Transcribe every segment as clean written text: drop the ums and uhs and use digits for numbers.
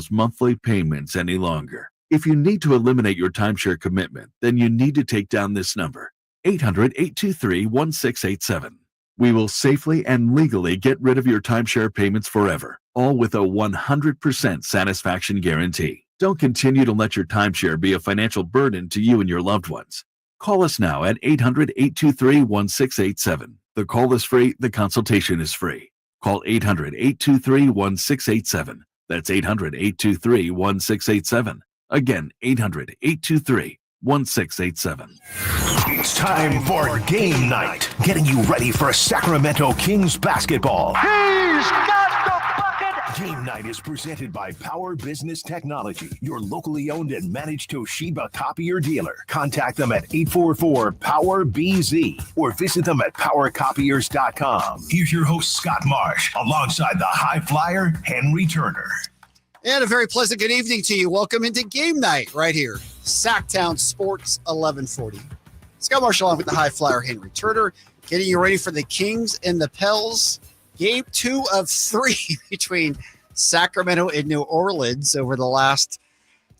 those monthly payments any longer. If you need to eliminate your timeshare commitment, then you need to take down this number, 800-823-1687. We will safely and legally get rid of your timeshare payments forever, all with a 100% satisfaction guarantee. Don't continue to let your timeshare be a financial burden to you and your loved ones. Call us now at 800-823-1687. The call is free. The consultation is free. Call 800-823-1687. That's 800-823-1687. Again, 800-823-1687. It's time for game night, getting you ready for Sacramento Kings basketball. He's got the bucket! Game night is presented by Power Business Technology, your locally owned and managed Toshiba copier dealer. Contact them at 844-POWER-BZ or visit them at powercopiers.com. Here's your host, Scott Marsh, alongside the high flyer, Henry Turner. And a very pleasant good evening to you. Welcome into game night right here. Sacktown Sports 1140. Scott Marshall along with the high flyer Henry Turner, getting you ready for the Kings and the Pels. Game 2 of 3 between Sacramento and New Orleans over the last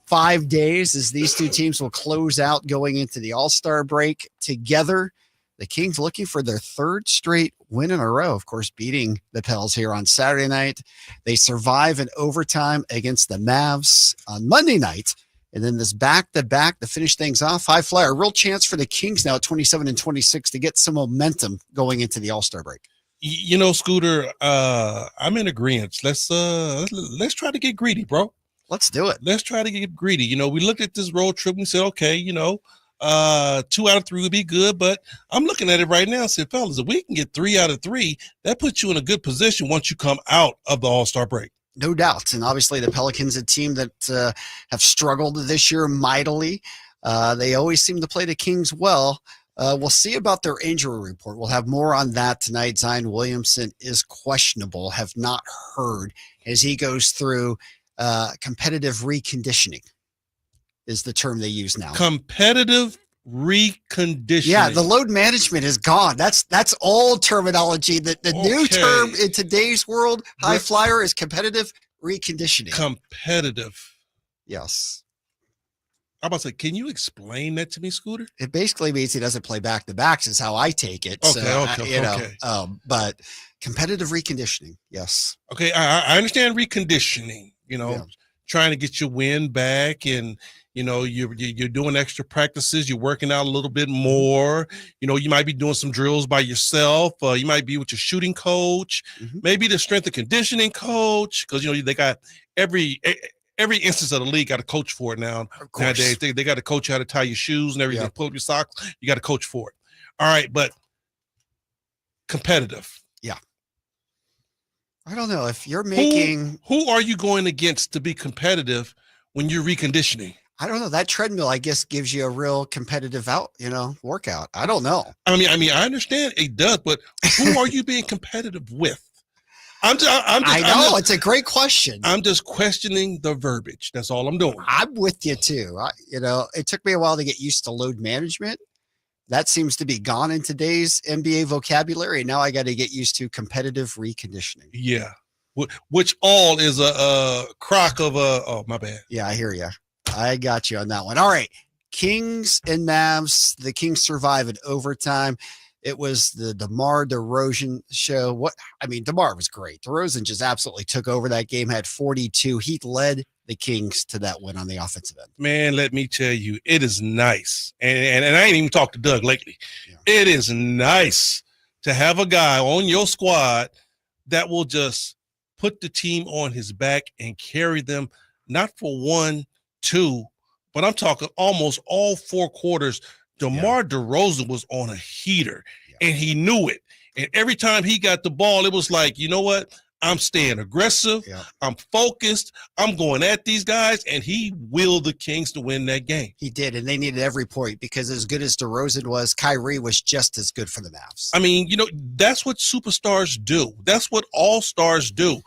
5 days as these two teams will close out going into the All-Star break together. The Kings looking for their third straight win in a row, of course, beating the Pels here on Saturday night. They survive in overtime against the Mavs on Monday night. And then this back-to-back to finish things off. High flyer, real chance for the Kings now at 27-26 to get some momentum going into the All-Star break. You know, Scooter, I'm in agreement. Let's try to get greedy, bro. Let's do it. Let's try to get greedy. You know, we looked at this road trip and said, okay, 2 out of 3 would be good, but I'm looking at it right now and said, fellas, if we can get 3 out of 3, that puts you in a good position once you come out of the All-Star break. No doubt. And obviously the Pelicans, a team that have struggled this year mightily. They always seem to play the Kings well. We'll see about their injury report. We'll have more on that tonight. Zion Williamson is questionable, have not heard, as he goes through competitive reconditioning is the term they use now. Competitive reconditioning. Yeah, the load management is gone. That's old terminology. The new term in today's world, high flyer, is competitive reconditioning. Competitive. Yes. I'm about to say, can you explain that to me, Scooter? It basically means he doesn't play back-to-backs is how I take it. Okay. But competitive reconditioning, yes. Okay, I understand reconditioning, trying to get your wind back and, you're doing extra practices. You're working out a little bit more. You might be doing some drills by yourself. You might be with your shooting coach, maybe the strength and conditioning coach, because, they got every instance of the league got a coach for it now. Nowadays, they got to coach you how to tie your shoes and everything, pull up your socks. You got to coach for it. All right, but competitive. Yeah. I don't know if you're making. Who are you going against to be competitive when you're reconditioning? I don't know. That treadmill, I guess, gives you a real competitive workout. I don't know. I mean, I understand it does, but who are you being competitive with? It's a great question. I'm just questioning the verbiage. That's all I'm doing. I'm with you too. It took me a while to get used to load management. That seems to be gone in today's NBA vocabulary. Now I got to get used to competitive reconditioning. Yeah. Which all is a crock of oh, my bad. Yeah, I hear you. I got you on that one. All right. Kings and Mavs. The Kings survive in overtime. It was the DeMar DeRozan show. DeMar was great. DeRozan just absolutely took over that game, had 42. He led the Kings to that win on the offensive end. Man, let me tell you, it is nice. And I ain't even talked to Doug lately. Yeah. It is nice to have a guy on your squad that will just put the team on his back and carry them, not for 1, 2, but I'm talking almost all 4 quarters. DeMar DeRozan was on a heater, and he knew it. And every time he got the ball, it was like, you know what? I'm staying aggressive. Yeah. I'm focused. I'm going at these guys, and he willed the Kings to win that game. He did, and they needed every point because as good as DeRozan was, Kyrie was just as good for the Mavs. I mean, that's what superstars do. That's what all-stars do.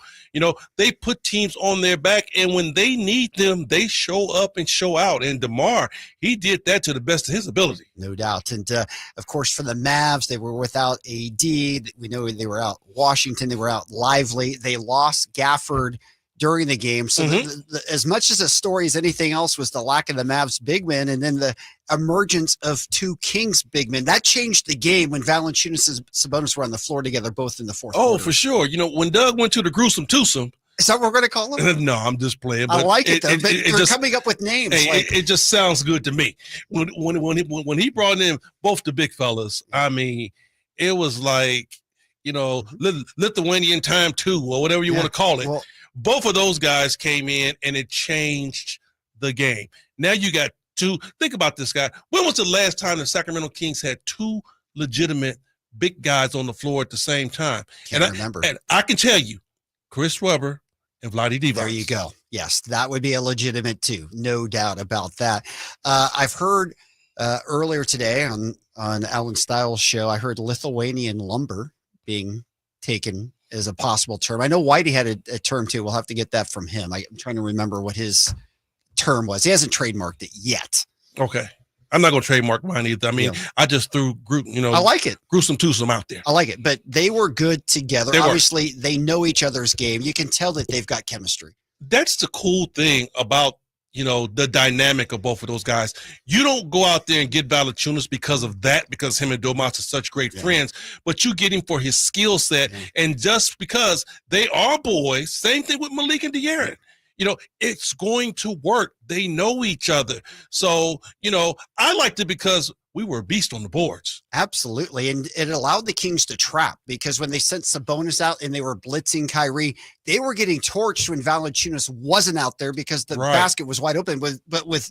They put teams on their back, and when they need them, they show up and show out. And DeMar, he did that to the best of his ability. No doubt. And, of course, for the Mavs, they were without AD. We know they were out Washington. They were out Lively. They lost Gafford during the game. So as much as a story as anything else was the lack of the Mavs big men and then the emergence of two Kings big men, that changed the game when Valanciunas and Sabonis were on the floor together, both in the fourth quarter. Oh, for sure. When Doug went to the gruesome twosome. Is that what we're going to call him? No, I'm just playing. But I like it, though. But you're coming up with names. It just sounds good to me. When he brought in both the big fellas, I mean, it was like, Lithuanian time 2 or whatever you want to call it. Well, both of those guys came in and it changed the game. Now you got two. Think about this guy. When was the last time the Sacramento Kings had two legitimate big guys on the floor at the same time? Can't remember. And I can tell you, Chris Webber and Vlade Divac. There you go. Yes, that would be a legitimate too. No doubt about that. I've heard earlier today on Alan Stiles' show, I heard Lithuanian lumber being taken as a possible term. I know Whitey had a term too. We'll have to get that from him. I'm trying to remember what his term was. He hasn't trademarked it yet. Okay. I'm not going to trademark mine either. I mean, I just threw I like it. Gruesome twosome out there. I like it. But they were good together. Obviously, they know each other's game. You can tell that they've got chemistry. That's the cool thing about, the dynamic of both of those guys. You don't go out there and get Valanciunas because of that, because him and Domas are such great friends, but you get him for his skill set. And just because they are boys, same thing with Malik and De'Aaron. It's going to work. They know each other. So, I liked it because we were a beast on the boards. Absolutely. And it allowed the Kings to trap, because when they sent Sabonis out and they were blitzing Kyrie, they were getting torched when Valanciunas wasn't out there because the basket was wide open. But with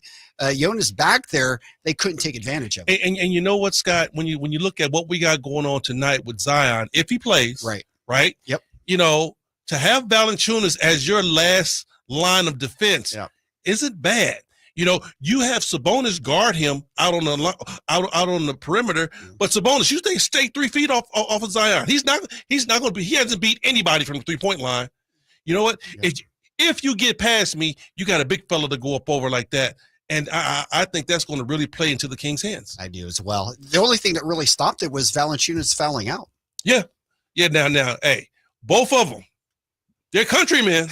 Jonas back there, they couldn't take advantage of it. And you know what, Scott, when you look at what we got going on tonight with Zion, if he plays, right? Yep. To have Valanciunas as your last line of defense isn't bad. You have Sabonis guard him out on the perimeter, but Sabonis, you stay 3 feet off of Zion. He's not going to be. He hasn't beat anybody from the 3-point line. You know what? If you get past me, you got a big fella to go up over like that. And I think that's going to really play into the Kings' hands. I do as well. The only thing that really stopped it was Valanciunas fouling out. Yeah. Now, hey, both of them, they're countrymen.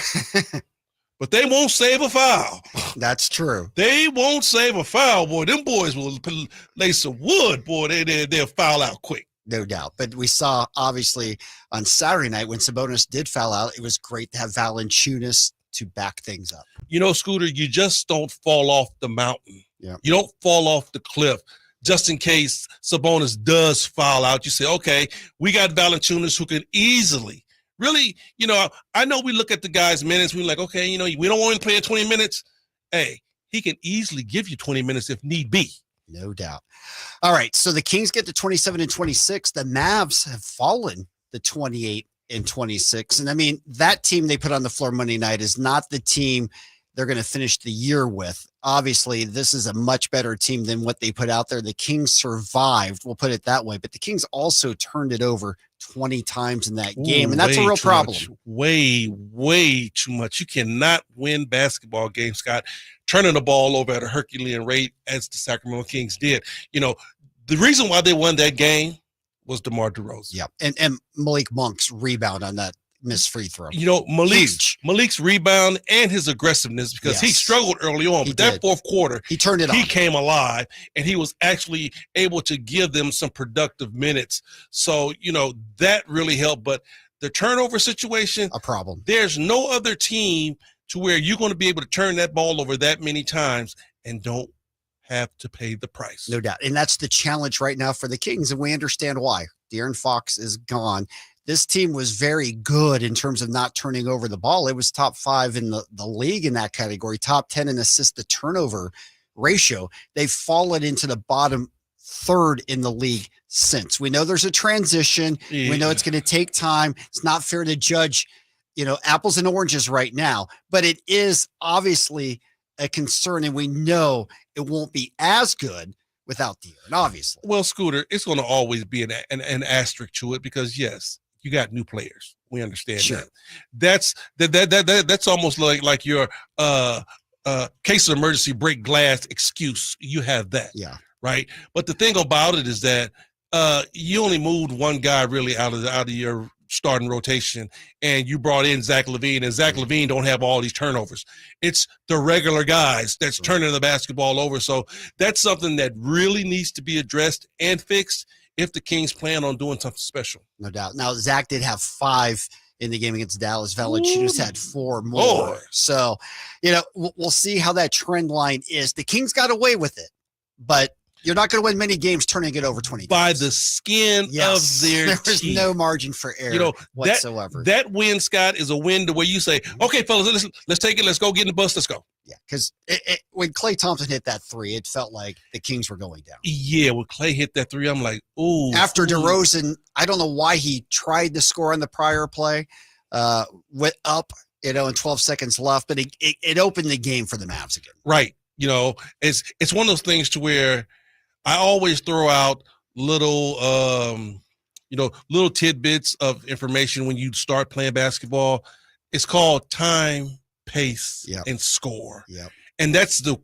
But they won't save a foul. That's true. They won't save a foul, boy. Them boys will lay some wood, boy. They'll foul out quick. No doubt. But we saw, obviously, on Saturday night when Sabonis did foul out, it was great to have Valanciunas to back things up. Scooter, you just don't fall off the mountain. Yeah. You don't fall off the cliff. Just in case Sabonis does foul out, you say, okay, we got Valanciunas who can easily really, I know we look at the guy's minutes. We're like, okay, we don't want him playing 20 minutes. Hey, he can easily give you 20 minutes if need be. No doubt. All right. So the Kings get to 27 and 26. The Mavs have fallen to 28 and 26. And I mean, that team they put on the floor Monday night is not the team they're going to finish the year with. Obviously, this is a much better team than what they put out there. The Kings survived, we'll put it that way, but the Kings also turned it over 20 times in that game, and that's a real problem. Way too much. You cannot win basketball games, Scott, turning the ball over at a Herculean rate as the Sacramento Kings did. The reason why they won that game was DeMar DeRozan. Yeah, and Malik Monk's rebound on that missed free throw. Malik's rebound and his aggressiveness, because he struggled early on, but that fourth quarter, he turned it on. He came alive, and he was actually able to give them some productive minutes. So, that really helped. But the turnover situation, a problem. There's no other team to where you're going to be able to turn that ball over that many times and don't have to pay the price. No doubt. And that's the challenge right now for the Kings, and we understand why. De'Aaron Fox is gone. This team was very good in terms of not turning over the ball. It was top 5 in the league in that category, top 10 in assist to turnover ratio. They've fallen into the bottom 3rd in the league since. We know there's a transition. Yeah. We know it's going to take time. It's not fair to judge, apples and oranges right now, but it is obviously a concern, and we know it won't be as good without De'Aaron, obviously. Well, Scooter, it's going to always be an asterisk to it, because yes, you got new players. We understand that. That's almost like your case of emergency break glass excuse. You have that. Yeah. Right. But the thing about it is that you only moved one guy really out of your starting rotation, and you brought in Zach LaVine, and Zach LaVine don't have all these turnovers. It's the regular guys that's turning the basketball over. So that's something that really needs to be addressed and fixed if the Kings plan on doing something special. No doubt. Now, Zach did have 5 in the game against Dallas. Valanciunas had 4 more. So, we'll see how that trend line is. The Kings got away with it, but you're not going to win many games turning it over 20 by games. The skin of their There is teeth. no margin for error whatsoever. That win, Scott, is a win to where you say, okay, fellas, let's take it. Let's go get in the bus. Let's go. Yeah, because when Klay Thompson hit that 3, it felt like the Kings were going down. Yeah, when Klay hit that 3, I'm like, ooh. After DeRozan, I don't know why he tried to score on the prior play, went up, in 12 seconds left, but it opened the game for the Mavs again. Right. It's one of those things to where I always throw out little tidbits of information when you start playing basketball. It's called time, pace, and score. Yep. And that's the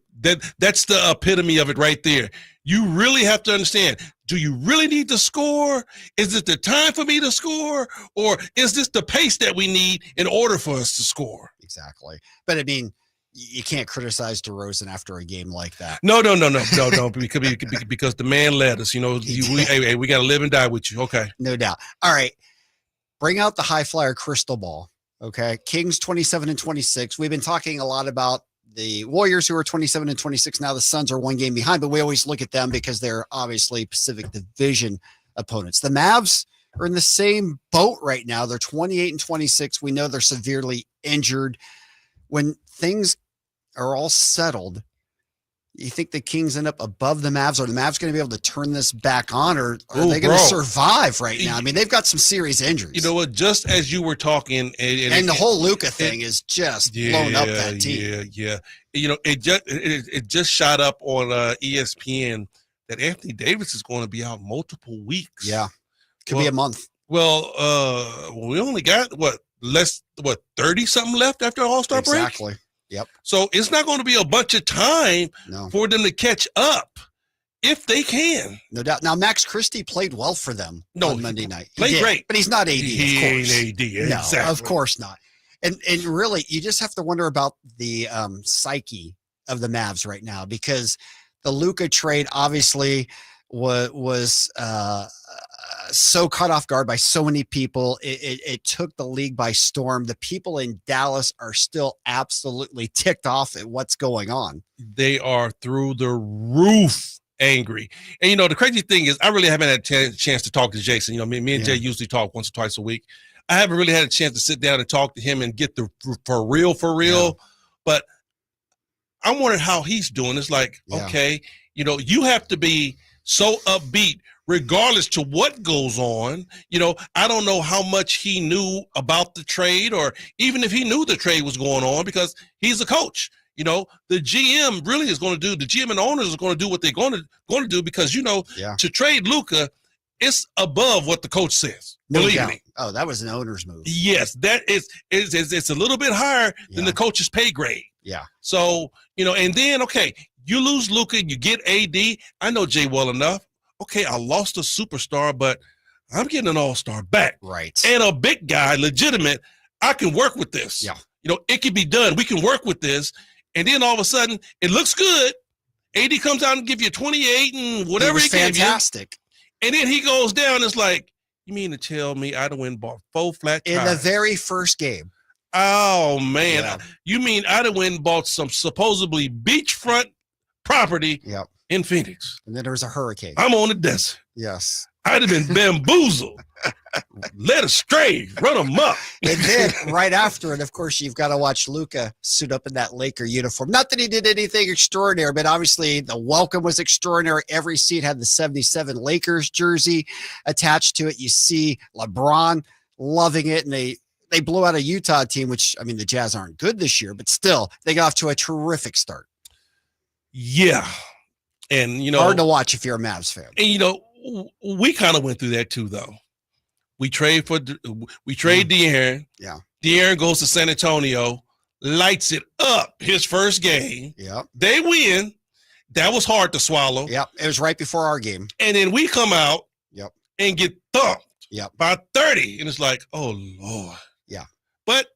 epitome of it right there. You really have to understand, do you really need to score? Is it the time for me to score? Or is this the pace that we need in order for us to score? Exactly. But I mean, you can't criticize DeRozan after a game like that. No, because the man led us. We got to live and die with you. Okay. No doubt. All right. Bring out the high flyer crystal ball. Okay. Kings 27-26. We've been talking a lot about the Warriors, who are 27-26. Now the Suns are 1 game behind, but we always look at them because they're obviously Pacific Division opponents. The Mavs are in the same boat right now. They're 28-26. We know they're severely injured. When things are all settled, you think the Kings end up above the Mavs? Are the Mavs going to be able to turn this back on, or are they going to survive right now? I mean, they've got some serious injuries. You know what? Just as you were talking, and the whole Luka thing is just blown up that team. Yeah. It just shot up on ESPN that Anthony Davis is going to be out multiple weeks. Yeah, could be a month. Well, we only got 30 something left after All-Star break. Exactly. Yep. So it's not going to be a bunch of time for them to catch up if they can. No doubt. Now, Max Christie played well for them on Monday night. Played great. But he's not AD, he of course. Ain't AD, exactly. No, of course not. And really, you just have to wonder about the psyche of the Mavs right now, because the Luka trade obviously was so caught off guard by so many people. It took the league by storm. The people in Dallas are still absolutely ticked off at what's going on. They are through the roof angry. And, the crazy thing is I really haven't had a chance to talk to Jason. Me and Jay usually talk once or twice a week. I haven't really had a chance to sit down and talk to him and get the for real. Yeah. But I'm wondering how he's doing. It's like, okay, you have to be so upbeat regardless to what goes on. I don't know how much he knew about the trade, or even if he knew the trade was going on, because he's a coach. The GM really is going to do, the GM and the owners are going to do what they're going to do, because, to trade Luka, it's above what the coach says. Believe me. Oh, that was an owner's move. Yes, that is it's a little bit higher than the coach's pay grade. Yeah. So, and then, okay, you lose Luka, you get AD. I know Jay well enough. Okay, I lost a superstar, but I'm getting an all-star back. Right. And a big guy, legitimate. I can work with this. Yeah. It can be done. We can work with this. And then all of a sudden, it looks good. AD comes out and give you 28 and whatever he gave you. Fantastic. And then he goes down. It's like, you mean to tell me I'd have went and bought 4 flat tires? In the very first game. Oh, man. Yeah. You mean I'd have went and bought some supposedly beachfront property in Phoenix? And then there was a hurricane. I'm on the desert. Yes. I'd have been bamboozled, led astray, run amok. And then right after it, of course, you've got to watch Luka suit up in that Laker uniform. Not that he did anything extraordinary, but obviously the welcome was extraordinary. Every seat had the 77 Lakers jersey attached to it. You see LeBron loving it, and they blew out a Utah team, which, I mean, the Jazz aren't good this year, but still, they got off to a terrific start. Yeah. And, hard to watch if you're a Mavs fan. And, we kind of went through that too, though. We trade De'Aaron. Yeah. De'Aaron goes to San Antonio, lights it up his first game. Yep. They win. That was hard to swallow. Yep. It was right before our game. And then we come out and get thumped Yep. By 30. And it's like, oh, Lord. Yeah. But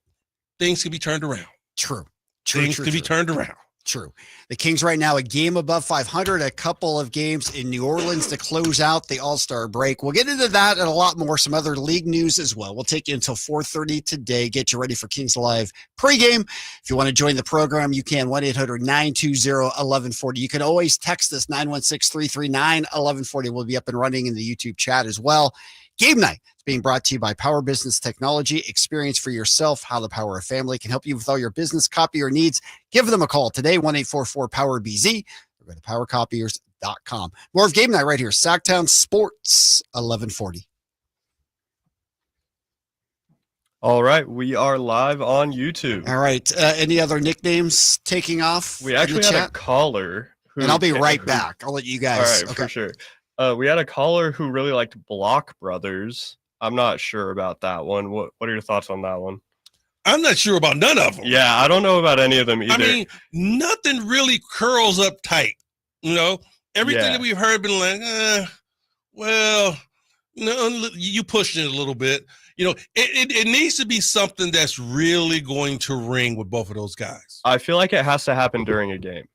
things can be turned around. True. Things can be turned around. True. The Kings right now, a game above 500, a couple of games in New Orleans to close out the All-Star break. We'll get into that and a lot more, some other league news as well. We'll take you until 4:30 today. Get you ready for Kings Live pregame. If you want to join the program, you can, 1-800-920-1140. You can always text us, 916-339-1140. We'll be up and running in the YouTube chat as well. Game night is being brought to you by Power Business Technology. Experience for yourself how the power of family can help you with all your business copier needs. Give them a call today, 1-844-POWER-BZ, or go to powercopiers.com. More of Game Night right here, Sacktown Sports 1140. All right, we are live on YouTube. All right, any other nicknames taking off? We actually had a caller. And I'll be right back. I'll let you guys. All right, for sure. We had a caller who really liked Block Brothers. I'm not sure about that one. What are your thoughts on that one? I'm not sure about none of them. Yeah, I don't know about any of them either. I mean, nothing really curls up tight. You know, everything that we've heard been like, well, you know, you pushing it a little bit. You know, it needs to be something that's really going to ring with both of those guys. I feel like it has to happen during a game.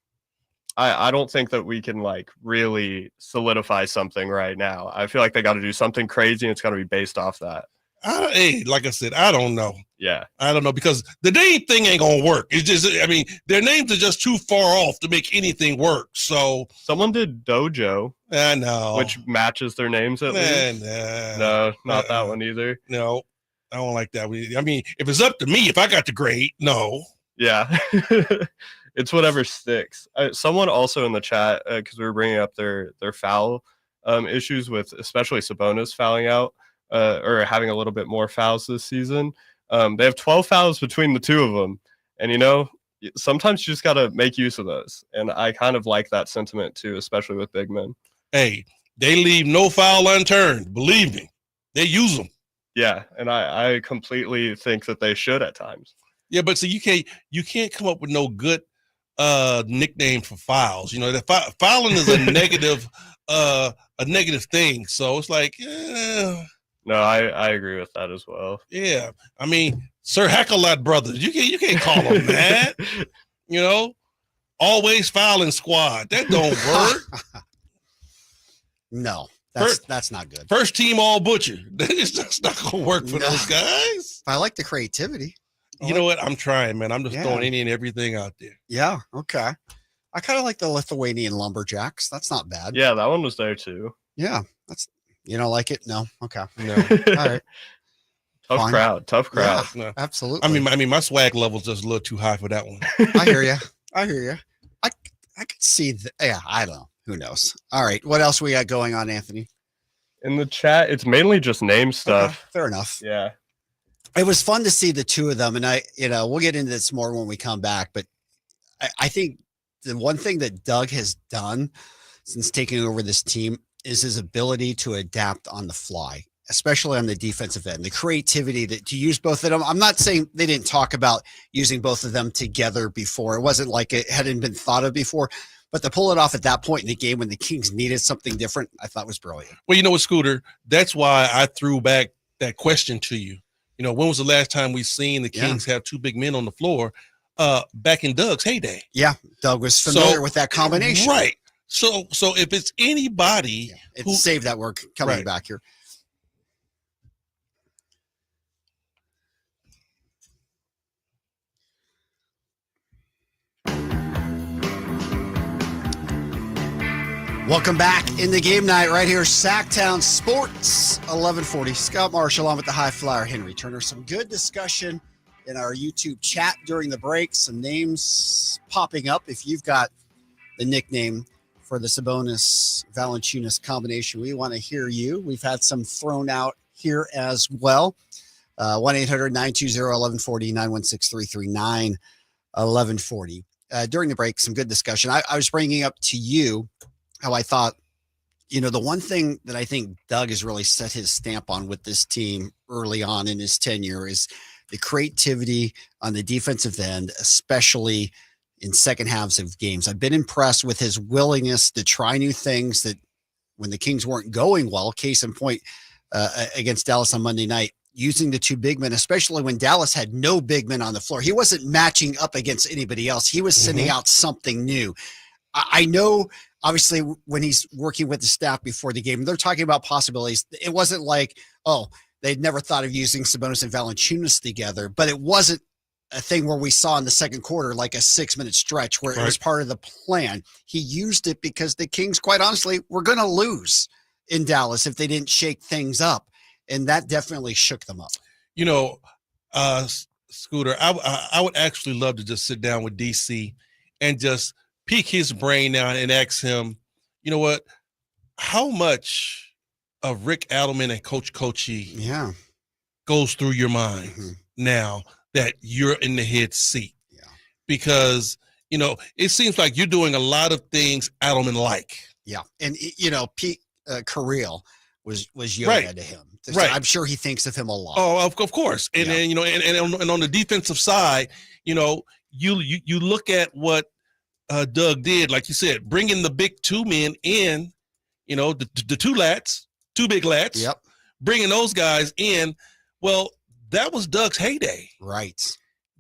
I don't think that we can like really solidify something right now. I feel like they got to do something crazy and it's got to be based off that. Hey, like I said, I don't know. Yeah. I don't know because the name thing ain't going to work. It's just, I mean, their names are just too far off to make anything work. So someone did Dojo. I know. Which matches their names at least. No, not that one either. No, I don't like that. I mean, if it's up to me, if I got the grade, no. Yeah. It's whatever sticks. Someone also in the chat, because we were bringing up their foul issues with especially Sabonis fouling out or having a little bit more fouls this season. They have 12 fouls between the two of them. And, you know, sometimes you just got to make use of those. And I kind of like that sentiment too, especially with big men. Hey, they leave no foul unturned. Believe me, they use them. Yeah, and I completely think that they should at times. Yeah, but so you can't come up with no good nickname for fouls. You know, that fouling is a negative thing. So it's like, no, I agree with that as well. Yeah, I mean, Sir Heck-a-Lot brothers, you can't call them that. You know, always fouling squad. That don't work. No, that's not good. First team all butcher. It's just not gonna work for those guys. I like the creativity. You know what? I'm trying, man. I'm just throwing any and everything out there. Yeah. Okay. I kind of like the Lithuanian lumberjacks. That's not bad. Yeah, that one was there too. Yeah. You don't like it? No. Okay. No. All right. Tough crowd. Yeah, no. Absolutely. I mean, my swag level's just a little too high for that one. I hear you. I could see. Yeah. I don't know. Who knows? All right. What else we got going on, Anthony? In the chat, it's mainly just name stuff. Okay, fair enough. Yeah. It was fun to see the two of them. And we'll get into this more when we come back. But I think the one thing that Doug has done since taking over this team is his ability to adapt on the fly, especially on the defensive end, the creativity to use both of them. I'm not saying they didn't talk about using both of them together before. It wasn't like it hadn't been thought of before, but to pull it off at that point in the game when the Kings needed something different, I thought was brilliant. Well, you know what, Scooter? That's why I threw back that question to you. You know, when was the last time we seen the Kings have two big men on the floor? Back in Doug's heyday. Yeah, Doug was familiar with that combination. Right. So if it's anybody who saved that work coming back here. Welcome back in the game night right here, Sacktown Sports 1140. Scott Marsh along with the high flyer Henry Turner. Some good discussion in our YouTube chat during the break. Some names popping up. If you've got the nickname for the Sabonis Valanciunas combination, we want to hear you. We've had some thrown out here as well. 1-800-920-1140, 916-339-1140. During the break, some good discussion. I was bringing up to you how I thought, the one thing that I think Doug has really set his stamp on with this team early on in his tenure is the creativity on the defensive end, especially in second halves of games. I've been impressed with his willingness to try new things that when the Kings weren't going well, case in point, against Dallas on Monday night, using the two big men, especially when Dallas had no big men on the floor. He wasn't matching up against anybody else. He was sending out something new. I know, obviously, when he's working with the staff before the game, they're talking about possibilities. It wasn't like, oh, they'd never thought of using Sabonis and Valanciunas together, but it wasn't a thing where we saw in the second quarter like a 6-minute stretch where it was part of the plan. He used it because the Kings, quite honestly, were going to lose in Dallas if they didn't shake things up, and that definitely shook them up. You know, Scooter, I would actually love to just sit down with DC and just pique his brain now and ask him, you know what, how much of Rick Adelman and Coach Coachy goes through your mind now that you're in the head seat? Because, you know, it seems like you're doing a lot of things Adelman like. Yeah. And, you know, Pete Carril was Yoda to him. I'm sure he thinks of him a lot. Oh, of course. And then, you know, and on the defensive side, you know, you look at what Doug did, like you said, bringing the big two men in, you know, the two big lats, bringing those guys in. Well, that was Doug's heyday. Right.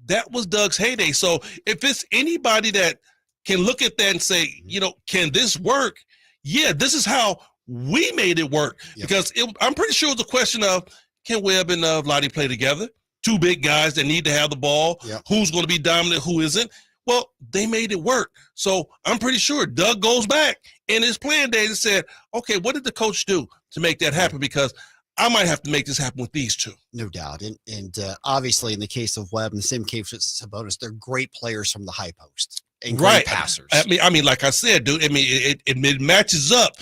That was Doug's heyday. So if it's anybody that can look at that and say, you know, can this work? Yeah, this is how we made it work. Because I'm pretty sure it was a question of, can Webb and Vlade play together? Two big guys that need to have the ball. Who's going to be dominant, who isn't? Well, they made it work. So I'm pretty sure Doug goes back in his plan day and said, okay, what did the coach do to make that happen? Because I might have to make this happen with these two. No doubt. And obviously in the case of Webb and the same case with Sabonis, they're great players from the high post and great passers. I mean, like I said, dude, I mean, it matches up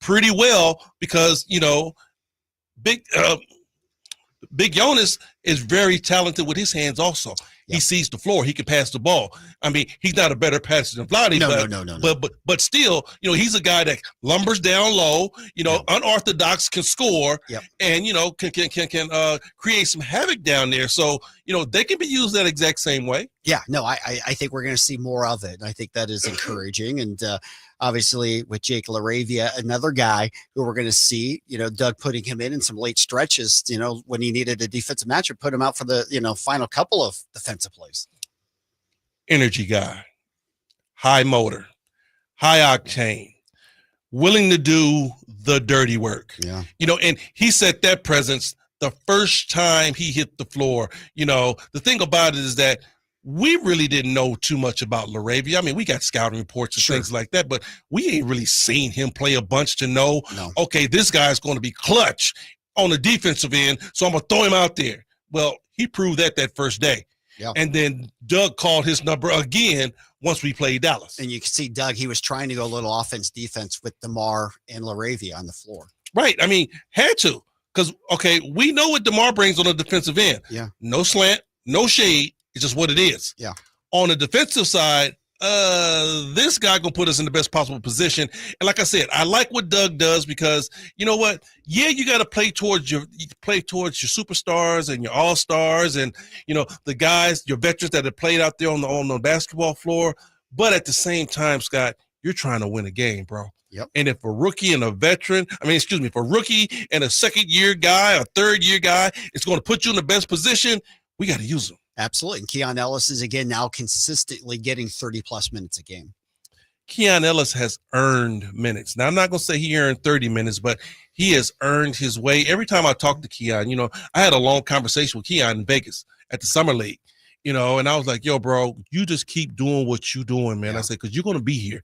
pretty well because, you know, Big Jonas is very talented with his hands also. He sees the floor. He can pass the ball. I mean, he's not a better passer than Vlade. No. But still, you know, he's a guy that lumbers down low, you know, unorthodox, can score, and, you know, can create some havoc down there. So, you know, they can be used that exact same way. Yeah, no, I think we're going to see more of it. And I think that is encouraging. And obviously with Jake LaRavia, another guy who we're going to see, you know, Doug putting him in some late stretches, you know, when he needed a defensive matchup, put him out for the, you know, final couple of defensive plays. Energy guy, high motor, high octane, willing to do the dirty work. Yeah. You know, and he set that presence the first time he hit the floor. You know, the thing about it is that we really didn't know too much about LaRavia. I mean, we got scouting reports and things like that, but we ain't really seen him play a bunch to know, okay, this guy's going to be clutch on the defensive end, so I'm going to throw him out there. Well, he proved that first day. Yeah. And then Doug called his number again once we played Dallas. And you can see Doug, he was trying to go a little offense defense with DeMar and LaRavia on the floor. Right. I mean, had to. Because, okay, we know what DeMar brings on the defensive end. Yeah. No slant, no shade. It's just what it is. Yeah. On the defensive side, this guy gonna put us in the best possible position. And like I said, I like what Doug does because you know what? Yeah, you got to play towards your superstars and your all-stars and you know the guys, your veterans that have played out there on the basketball floor. But at the same time, Scott, you're trying to win a game, bro. Yep. And if a rookie and a veteran, if a rookie and a second-year guy, a third-year guy is going to put you in the best position, we got to use them. Absolutely. And Keon Ellis is, again, now consistently getting 30-plus minutes a game. Keon Ellis has earned minutes. Now, I'm not going to say he earned 30 minutes, but he has earned his way. Every time I talk to Keon, you know, I had a long conversation with Keon in Vegas at the Summer League, you know, and I was like, yo, bro, you just keep doing what you're doing, man. I said, because you're going to be here.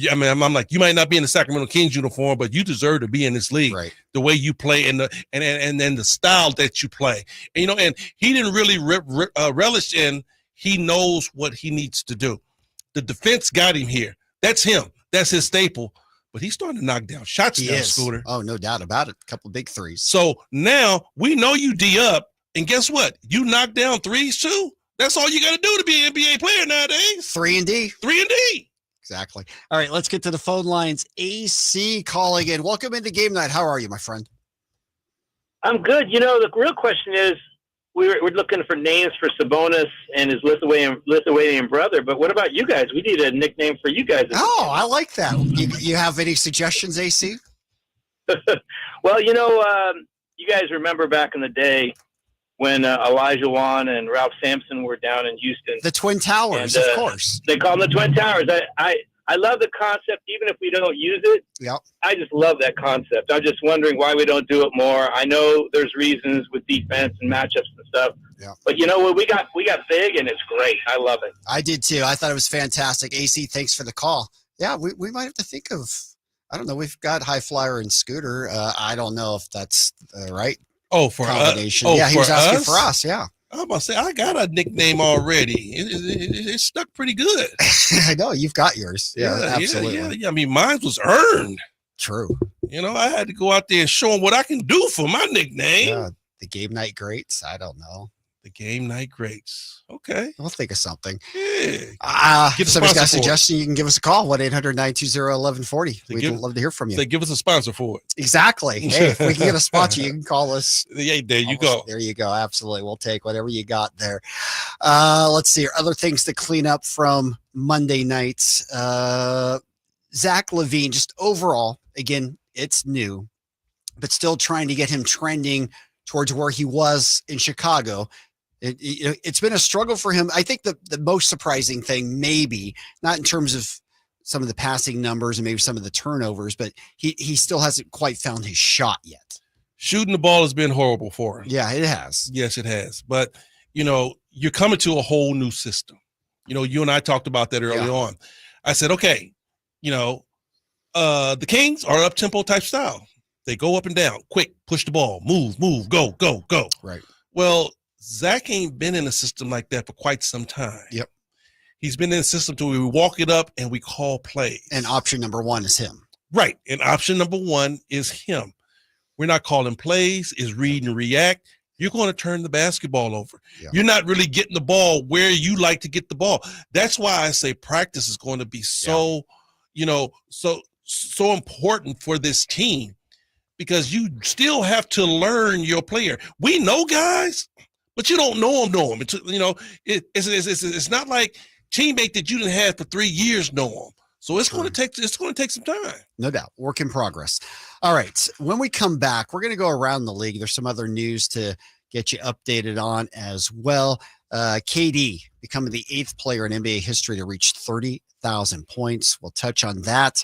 I mean, I'm like, you might not be in the Sacramento Kings uniform, but you deserve to be in this league. Right. The way you play and then the style that you play. And, you know, and he didn't really relish in. He knows what he needs to do. The defense got him here. That's him. That's his staple. But he's starting to knock down shots now, Scooter. Oh, no doubt about it. A couple of big threes. So now we know you D up, and guess what? You knock down threes too. That's all you got to do to be an NBA player nowadays. 3 and D. 3 and D. Exactly. All right, let's get to the phone lines. AC calling in. Welcome into game night. How are you, my friend? I'm good. You know, the real question is we're looking for names for Sabonis and his Lithuanian brother, but what about you guys? We need a nickname for you guys. Oh, I like that. You have any suggestions, AC? Well, you know, you guys remember back in the day when Elijah Wan and Ralph Sampson were down in Houston. The Twin Towers, And, of course. They call them the Twin Towers. I love the concept, even if we don't use it. Yep. I just love that concept. I'm just wondering why we don't do it more. I know there's reasons with defense and matchups and stuff. Yeah. But you know what? We got big, and it's great. I love it. I did too. I thought it was fantastic. AC, thanks for the call. Yeah, we might have to think of, I don't know, we've got High Flyer and Scooter. I don't know if that's the right For combination. us? Yeah, he was asking for us. Yeah. I'm about to say, I got a nickname already. It stuck pretty good. I know. You've got yours. Yeah, absolutely. Yeah. I mean, mine was earned. True. I had to go out there and show them what I can do for my nickname. Yeah, the Game Night Greats. I don't know. The Game Night Greats. Okay. We'll think of something. Yeah. If somebody's got a suggestion, you can give us a call, 1-800-920-1140. We'd love to hear from you. They give us a sponsor for it. Exactly. Hey, if we can get a sponsor, you can call us. Yeah, there you go. There you go. Absolutely. We'll take whatever you got there. Let's see. Other things to clean up from Monday nights. Zach LaVine, just overall, again, it's new, but still trying to get him trending towards where he was in Chicago. It's been a struggle for him. I think the most surprising thing, maybe not in terms of some of the passing numbers and maybe some of the turnovers, but he still hasn't quite found his shot yet. Shooting the ball has been horrible for him. Yeah, it has. Yes, it has. But, you're coming to a whole new system. You and I talked about that early on. I said, okay, the Kings are up-tempo type style. They go up and down, quick, push the ball, move, go. Right. Well, Zach ain't been in a system like that for quite some time. Yep. He's been in a system to where we walk it up and we call plays. And option number one is him. Right. And option number one is him. We're not calling plays, is read and react. You're going to turn the basketball over. Yeah. You're not really getting the ball where you like to get the ball. That's why I say practice is going to be so important for this team, because you still have to learn your player. We know guys, but you don't know them. It's not like teammate that you didn't have for 3 years know them. So it's going to take some time. No doubt. Work in progress. All right. When we come back, we're going to go around the league. There's some other news to get you updated on as well. KD becoming the 8th player in NBA history to reach 30,000 points. We'll touch on that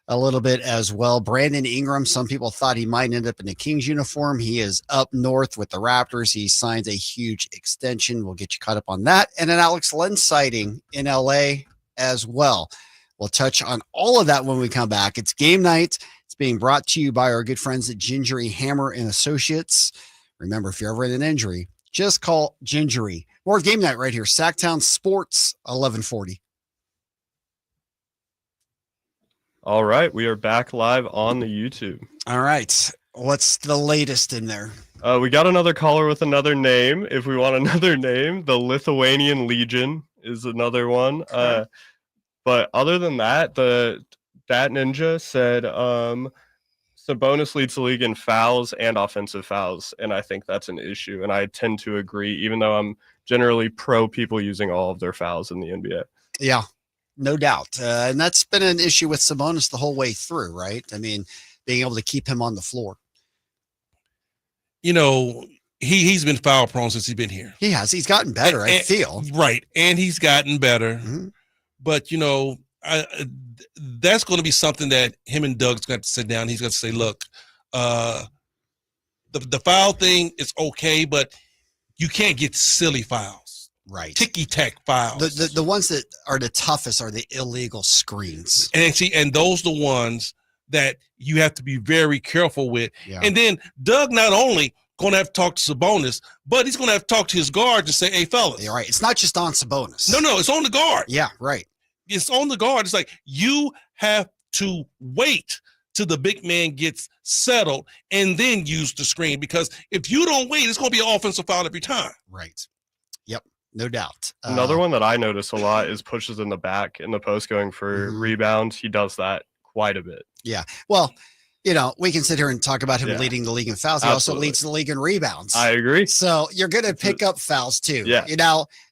a little bit as well. Brandon Ingram, some people thought he might end up in a Kings uniform. He is up north with the Raptors. He signs a huge extension. We'll get you caught up on that. And an Alex Len sighting in LA as well. We'll touch on all of that when we come back. It's game night. It's being brought to you by our good friends at Gingery Hammer and Associates. Remember, if you're ever in an injury, just call Gingery. More of game night right here. Sacktown Sports 1140. All right, we are back live on the YouTube. All right, what's the latest in there? We got another caller with another name. If we want another name, the Lithuanian Legion is another one. But other than that, the Dat Ninja said Sabonis leads the league in fouls and offensive fouls, and I think that's an issue. And I tend to agree, even though I'm generally pro people using all of their fouls in the NBA. Yeah. No doubt. And that's been an issue with Sabonis the whole way through, right? I mean, being able to keep him on the floor. He's been foul prone since he's been here. He has. He's gotten better, I feel. Right. And he's gotten better. Mm-hmm. But, that's going to be something that him and Doug's going to have to sit down. He's going to say, look, the foul thing is okay, but you can't get silly fouls. Right. Ticky-tack fouls. The ones that are the toughest are the illegal screens. And those are the ones that you have to be very careful with. Yeah. And then Doug not only going to have to talk to Sabonis, but he's going to have to talk to his guards and say, hey, fellas. You're right. It's not just on Sabonis. No, it's on the guard. Yeah, right. It's on the guard. It's like you have to wait till the big man gets settled and then use the screen, because if you don't wait, it's going to be an offensive foul every time. Right. Yep. No doubt. Another one that I notice a lot is pushes in the back in the post going for rebounds. He does that quite a bit. Yeah. Well, we can sit here and talk about him leading the league in fouls. He also leads the league in rebounds. I agree. So you're going to pick up fouls too. Yeah.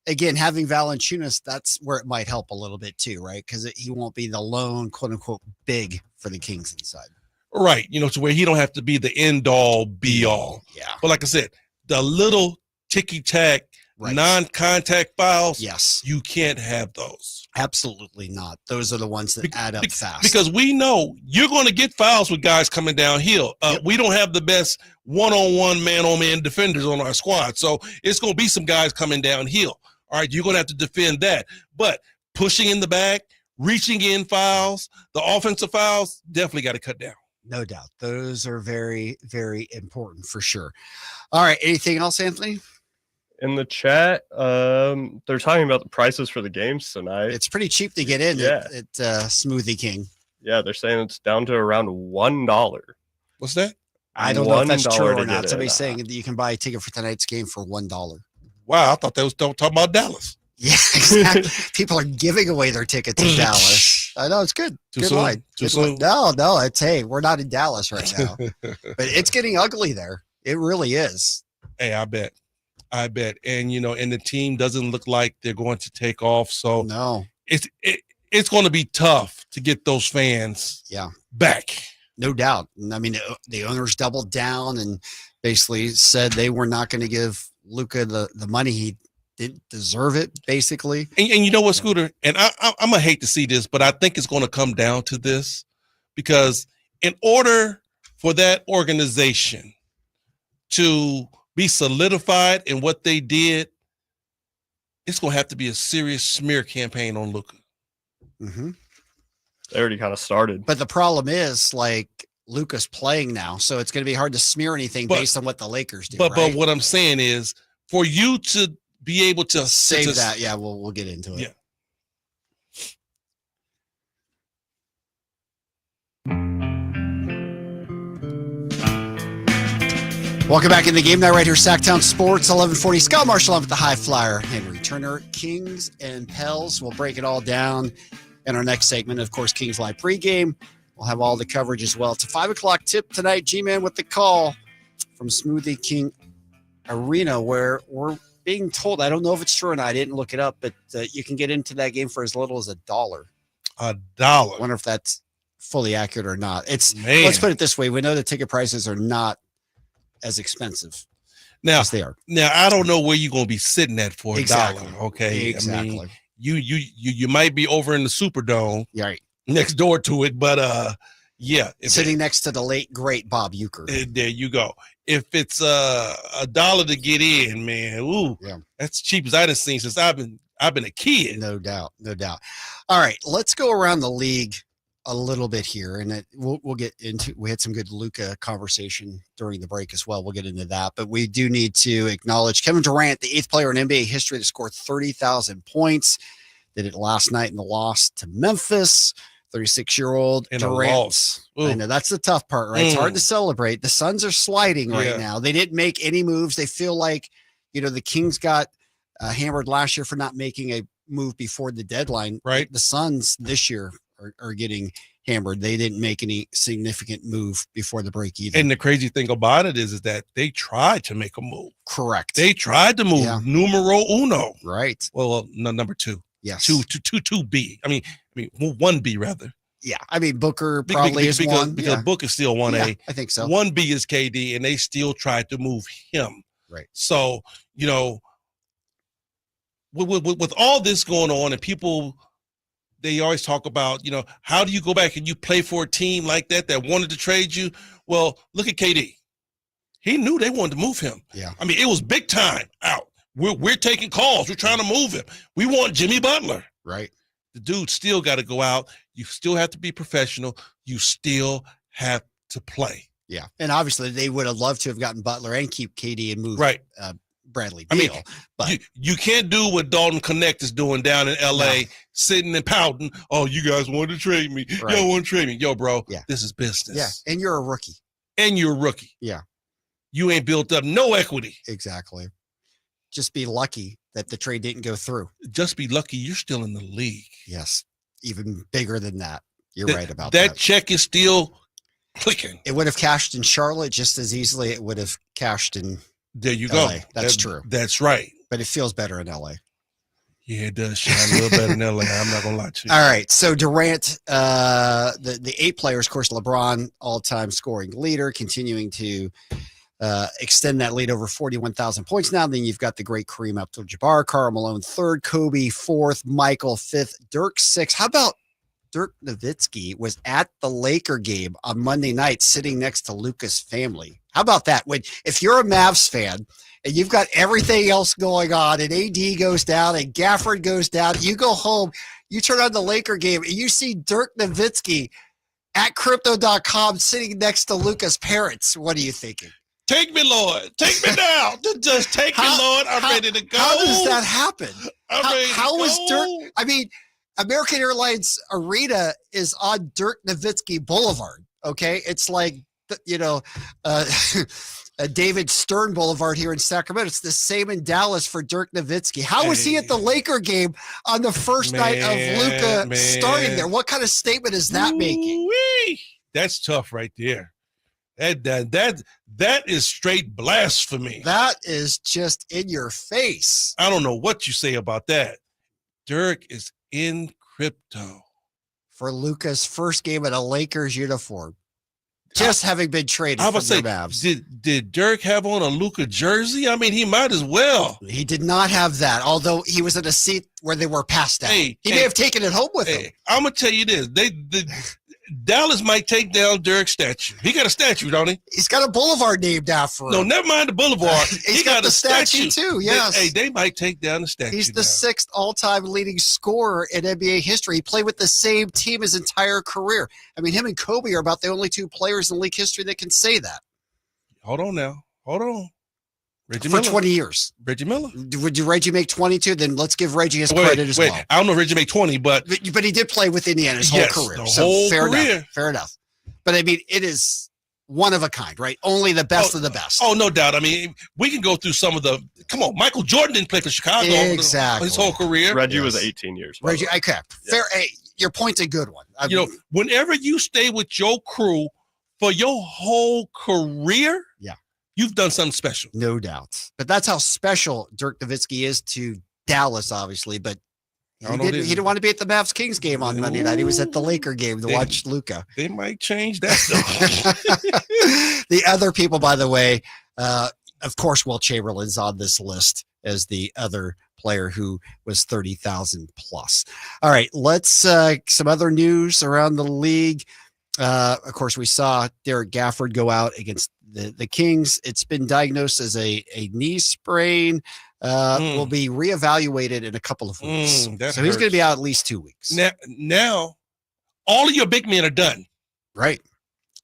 Again, having Valanciunas, that's where it might help a little bit too, right? Because he won't be the lone, quote unquote, big for the Kings inside. Right. To where he don't have to be the end all be all. Yeah. But like I said, the little ticky tack non-contact fouls, yes, you can't have those. Absolutely not. Those are the ones that add up fast. Because we know you're going to get fouls with guys coming downhill. We don't have the best one-on-one, man-on-man defenders on our squad. So it's going to be some guys coming downhill. All right, you're going to have to defend that. But pushing in the back, reaching in fouls, the offensive fouls, definitely got to cut down. No doubt. Those are very, very important for sure. All right, anything else, Anthony? In the chat, they're talking about the prices for the games tonight. It's pretty cheap to get in at Smoothie King. Yeah, they're saying it's down to around $1. What's that? I don't know if that's true or not. Somebody's saying that you can buy a ticket for tonight's game for $1. Wow, I thought they was talking about Dallas. Yeah, exactly. People are giving away their tickets in Dallas. I know, it's good. Good line. Too soon? No, it's, hey, we're not in Dallas right now. But it's getting ugly there. It really is. Hey, I bet. And, and the team doesn't look like they're going to take off. So no, it's going to be tough to get those fans back. No doubt. And I mean, the owners doubled down and basically said they were not going to give Luka the money. He didn't deserve it, basically. And you know what, Scooter? And I'm going to hate to see this, but I think it's going to come down to this, because in order for that organization to be solidified in what they did, it's going to have to be a serious smear campaign on Luka. Mm-hmm. They already kind of started. But the problem is, like, Luka's playing now, so it's going to be hard to smear anything based on what the Lakers do. But what I'm saying is, for you to be able to save that, we'll get into it. Yeah. Welcome back in the game night right here, Sacktown Sports 1140. Scott Marshall on with the high flyer, Henry Turner. Kings and Pels. We'll break it all down in our next segment. Of course, Kings Live pregame. We'll have all the coverage as well. It's a 5 o'clock tip tonight. G-Man with the call from Smoothie King Arena, where we're being told, I don't know if it's true or not, I didn't look it up, but you can get into that game for as little as $1. $1. I wonder if that's fully accurate or not. Let's put it this way. We know the ticket prices are not as expensive as they are. Now, I don't know where you're going to be sitting at for $1. Okay. Exactly. I mean, you might be over in the Superdome. Right. Next door to it, but sitting next to the late great Bob Uecker. There you go. If it's $1 to get in, man, that's cheap as I've seen since I've been a kid. No doubt. All right, let's go around the league a little bit here, and we'll get into. We had some good Luka conversation during the break as well. We'll get into that, but we do need to acknowledge Kevin Durant, the 8th player in NBA history to score 30,000 points. Did it last night in the loss to Memphis. 36-year-old Durant. I know that's the tough part, right? It's hard to celebrate. The Suns are sliding right now. They didn't make any moves. They feel like, the Kings got hammered last year for not making a move before the deadline. Right. The Suns this year are getting hammered. They didn't make any significant move before the break either. And the crazy thing about it is that they tried to make a move. Correct. They tried to move numero uno. Right. Well, no, number 2. Yes. 2B. I mean, 1B rather. Yeah. I mean, Booker probably is one. Because Booker's still 1A. Yeah, I think so. 1B is KD, and they still tried to move him. Right. So, with all this going on, and people, they always talk about, how do you go back and you play for a team like that wanted to trade you? Well, look at KD. He knew they wanted to move him. Yeah. I mean, it was big time out. We're taking calls. We're trying to move him. We want Jimmy Butler. Right. The dude still got to go out. You still have to be professional. You still have to play. Yeah. And obviously they would have loved to have gotten Butler and keep KD and move Bradley Beal. But you can't do what Dalton Connect is doing down in LA, sitting and pouting. Oh, you guys wanted to trade me. Right. Y'all want to trade me. Yo, bro, this is business. Yeah. And you're a rookie. Yeah. You ain't built up no equity. Exactly. Just be lucky that the trade didn't go through. Just be lucky you're still in the league. Yes. Even bigger than that. You're right about that. That check is still clicking. It would have cashed in Charlotte just as easily it would have cashed in There you LA. go. That's true. That's right. But it feels better in LA. Yeah, it does shine a little better in LA. I'm not gonna lie to you. All right. So Durant, the 8 players, of course, LeBron, all-time scoring leader, continuing to extend that lead over 41,000 points now. Then you've got the great Kareem Abdul-Jabbar, Karl Malone 3rd, Kobe 4th, Michael 5th, Dirk 6th. How about Dirk Nowitzki was at the Laker game on Monday night sitting next to Luka's family? How about that? If you're a Mavs fan and you've got everything else going on and AD goes down and Gafford goes down, you go home, you turn on the Laker game and you see Dirk Nowitzki at crypto.com sitting next to Luka's parents. What are you thinking? Take me, Lord. Take me now. Just take me, Lord. I'm ready to go. How does that happen? How is Dirk? I mean, American Airlines Arena is on Dirk Nowitzki Boulevard. Okay, it's like David Stern Boulevard here in Sacramento. It's the same in Dallas for Dirk Nowitzki. How was he at the Laker game on the first night of Luka starting there? What kind of statement is that making? That's tough right there. That is straight blasphemy. That is just in your face. I don't know what you say about that. Dirk is in crypto for Luka's first game in a Lakers uniform. Just having been traded from the Mavs. Did Dirk have on a Luka jersey? I mean, he might as well. He did not have that, although he was in a seat where they were passed out. He may have taken it home with him. I'm going to tell you this. Dallas might take down Dirk's statue. He got a statue, don't he? He's got a boulevard named after him. No, never mind the boulevard. He's got the statue too, yes. They might take down the statue. He's the 6th all-time leading scorer in NBA history. He played with the same team his entire career. I mean, him and Kobe are about the only 2 players in league history that can say that. Hold on now. Hold on. Reggie for Miller. 20 years. Reggie Miller. Would Reggie make 22? Then let's give Reggie his credit as well. I don't know if Reggie made 20, but he did play with Indiana his whole career. Fair enough. But I mean, it is one of a kind, right? Only the best of the best. Oh, no doubt. I mean, we can go through some of the. Come on, Michael Jordan didn't play for Chicago his whole career. Reggie was 18 years. Reggie, okay. Fair. Hey, your point's a good one. Whenever you stay with your crew for your whole career, you've done something special. No doubt. But that's how special Dirk Nowitzki is to Dallas, obviously. But he didn't want to be at the Mavs Kings game on Monday night. He was at the Laker game to watch Luka. They might change that stuff. The other people, by the way, of course, Will Chamberlain's on this list as the other player who was 30,000 plus. All right, let's some other news around the league. Of course, we saw Derek Gafford go out against the Kings. It's been diagnosed as a knee sprain. Will be reevaluated in a couple of weeks. So he's going to be out at least 2 weeks. Now, all of your big men are done. Right.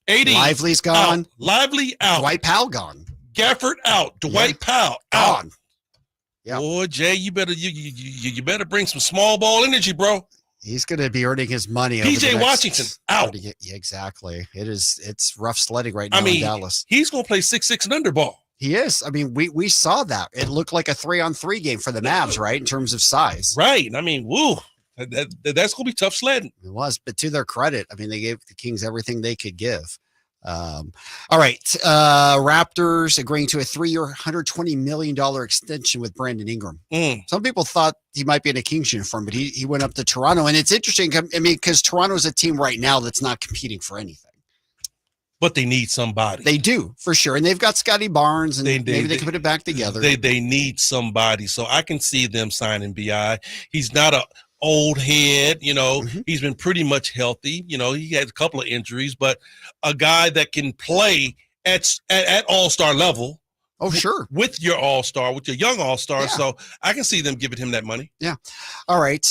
AD Lively's gone. Out. Lively out. Dwight Powell gone. Gafford out. Dwight Powell out. Gone. Yeah. Boy, Jay, you better bring some small ball energy, bro. He's going to be earning his money. PJ Washington out. Yeah, exactly. It's rough sledding right now in Dallas. He's going to play 6'6" and under ball. He is. I mean, we saw that. It looked like a 3-on-3 game for the Mavs, right, in terms of size. Right. I mean, woo. That's going to be tough sledding. It was, but to their credit, I mean, they gave the Kings everything they could give. All right. Raptors agreeing to a 3-year, $120 million extension with Brandon Ingram. Some people thought he might be in a Kings uniform, but he went up to Toronto. And it's interesting, I mean, because Toronto's a team right now that's not competing for anything. But they need somebody. They do, for sure. And they've got Scotty Barnes, and maybe they can put it back together. They need somebody. So I can see them signing B.I. He's not a old head, he's been pretty much healthy. He had a couple of injuries, but a guy that can play at all-star level. Oh, sure. With your all-star, with your young all-star. Yeah. So I can see them giving him that money. Yeah. All right.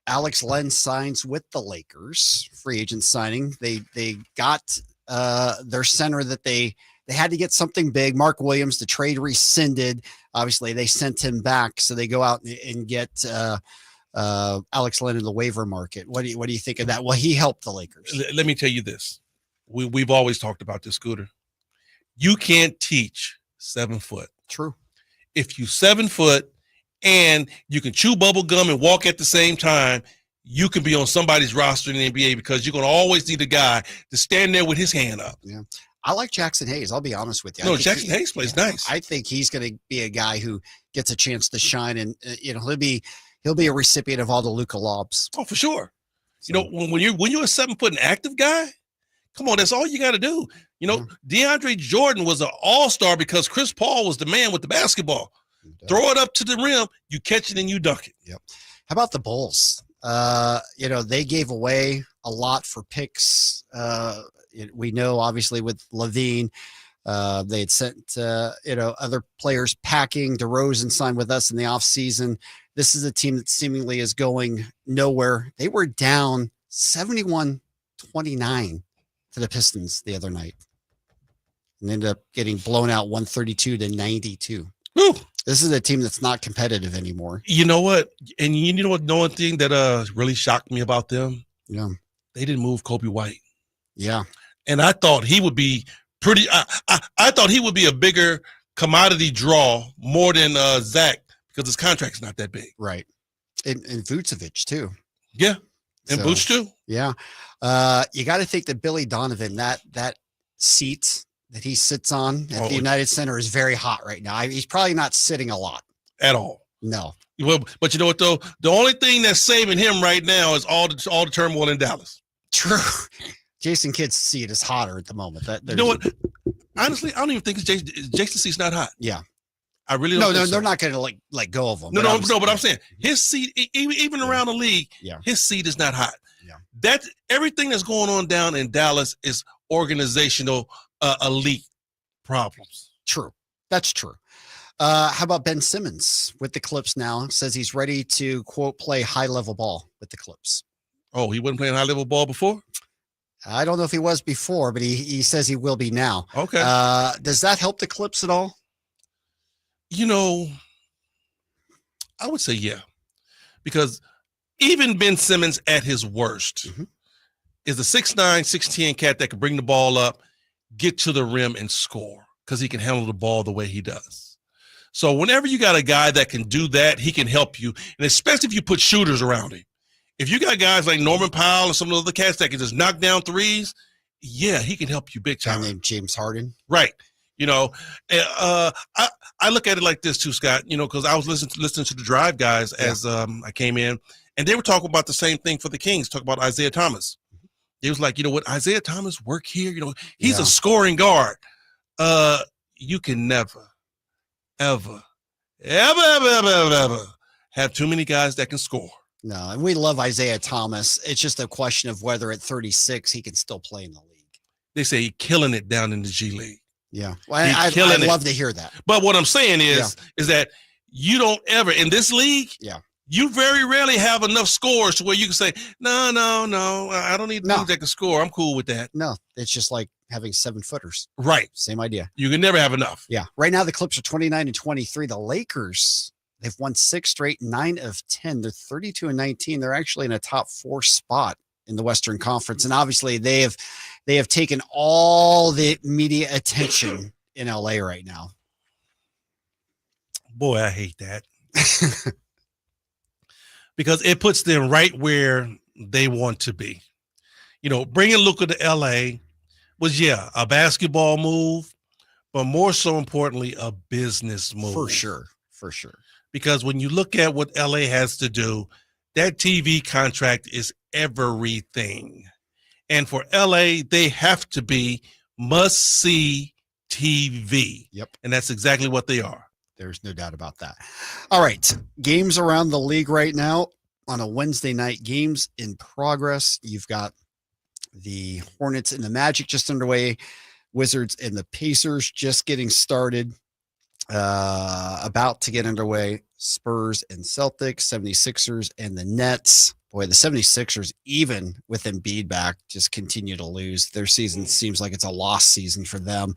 Alex Len signs with the Lakers, free agent signing. They got their center that they had to get something big. Mark Williams, the trade rescinded. Obviously, they sent him back, so they go out and get Alex Len in the waiver market. What do you think of that? Well, he helped the Lakers. Let me tell you this. We've always talked about this, Scooter. You can't teach 7 foot. True. If you 7 foot and you can chew bubble gum and walk at the same time, you can be on somebody's roster in the NBA because you're going to always need a guy to stand there with his hand up. Yeah. I like Jackson Hayes. I'll be honest with you. No, Jackson Hayes plays nice. I think he's going to be a guy who gets a chance to shine, and he'll be a recipient of all the Luka lobs. Oh, for sure. You know, when you're a 7-foot and active guy, come on, that's all you got to do. You know, DeAndre Jordan was an all-star because Chris Paul was the man with the basketball. Throw it up to the rim, you catch it and you dunk it. Yep. How about the Bulls? They gave away a lot for picks. We know, obviously, with Levine, they had sent, other players packing. DeRozan signed with us in the offseason. This is a team that seemingly is going nowhere. They were down 71-29 to the Pistons the other night and ended up getting blown out 132-92. Woo. This is a team that's not competitive anymore. You know what? And you know what? One thing that really shocked me about them? Yeah. They didn't move Kobe White. Yeah. And I thought he would be I thought he would be a bigger commodity draw more than Zach because his contract's not that big. Right. And Vucevic too. Yeah. And Boots too. Yeah. You got to think that Billy Donovan, that seat that he sits on at the United Center is very hot right now. He's probably not sitting a lot. At all. No. Well, but you know what, though? The only thing that's saving him right now is all the turmoil in Dallas. True. Jason Kidd's seat is hotter at the moment. You know what? Honestly, I don't even think Jason's seat's not hot. Yeah. I really don't. No, they're not going to let go of him. No, but I'm saying his seat, even around the league, his seat is not hot. Yeah. That everything that's going on down in Dallas is organizational elite problems. True. That's true. How about Ben Simmons with the Clips now? Says he's ready to, quote, play high-level ball with the Clips. Oh, he wasn't playing high-level ball before? I don't know if he was before, but he says he will be now. Okay. Does that help the Clips at all? You know, I would say yeah. Because even Ben Simmons at his worst is a 6'9", 6'10" cat that can bring the ball up, get to the rim, and score because he can handle the ball the way he does. So whenever you got a guy that can do that, he can help you, and especially if you put shooters around him. If you got guys like Norman Powell and some of the other cats that can just knock down threes, yeah, he can help you big time. Guy named James Harden. Right. You know, I look at it like this too, Scott, you know, because I was listening to the Drive guys as I came in, and they were talking about the same thing for the Kings, talking about Isaiah Thomas. He was like, you know what, Isaiah Thomas work here, you know, he's a scoring guard. You can never, ever have too many guys that can score. No, and we love Isaiah Thomas. It's just a question of whether at 36 he can still play in the league. They say he's killing it down in the G League. Yeah, well, I'd love to hear that. But what I'm saying is that you don't ever in this league. Yeah. You very rarely have enough scores to where you can say, no, I don't need dudes that can score. I'm cool with that. No, it's just like having 7-footers. Right. Same idea. You can never have enough. Yeah. Right now, the Clips are 29-23. The Lakers, they've won 6 straight, 9 of 10. They're 32-19. They're actually in a top 4 spot in the Western Conference. And obviously they have taken all the media attention in LA right now. Boy, I hate that. Because it puts them right where they want to be. You know, bringing Luka to LA was, a basketball move, but more so importantly, a business move. For sure. Because when you look at what LA has to do, that TV contract is everything. And for LA, they have to be must-see TV. Yep. And that's exactly what they are. There's no doubt about that. All right. Games around the league right now on a Wednesday night. Games in progress. You've got the Hornets and the Magic just underway. Wizards and the Pacers just getting started. About to get underway. Spurs and Celtics, 76ers and the Nets. Boy, the 76ers, even with Embiid back, just continue to lose. Their season seems like it's a lost season for them.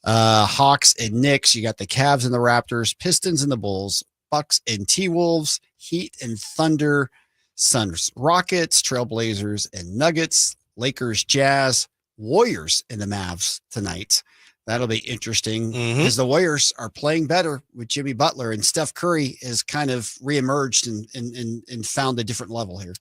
Hawks and Knicks, you got the Cavs and the Raptors, Pistons and the Bulls, Bucks and T-Wolves, Heat and Thunder, Suns, Rockets, Trailblazers and Nuggets, Lakers, Jazz, Warriors and the Mavs tonight. That'll be interesting because the Warriors are playing better with Jimmy Butler, and Steph Curry has kind of reemerged and found a different level here.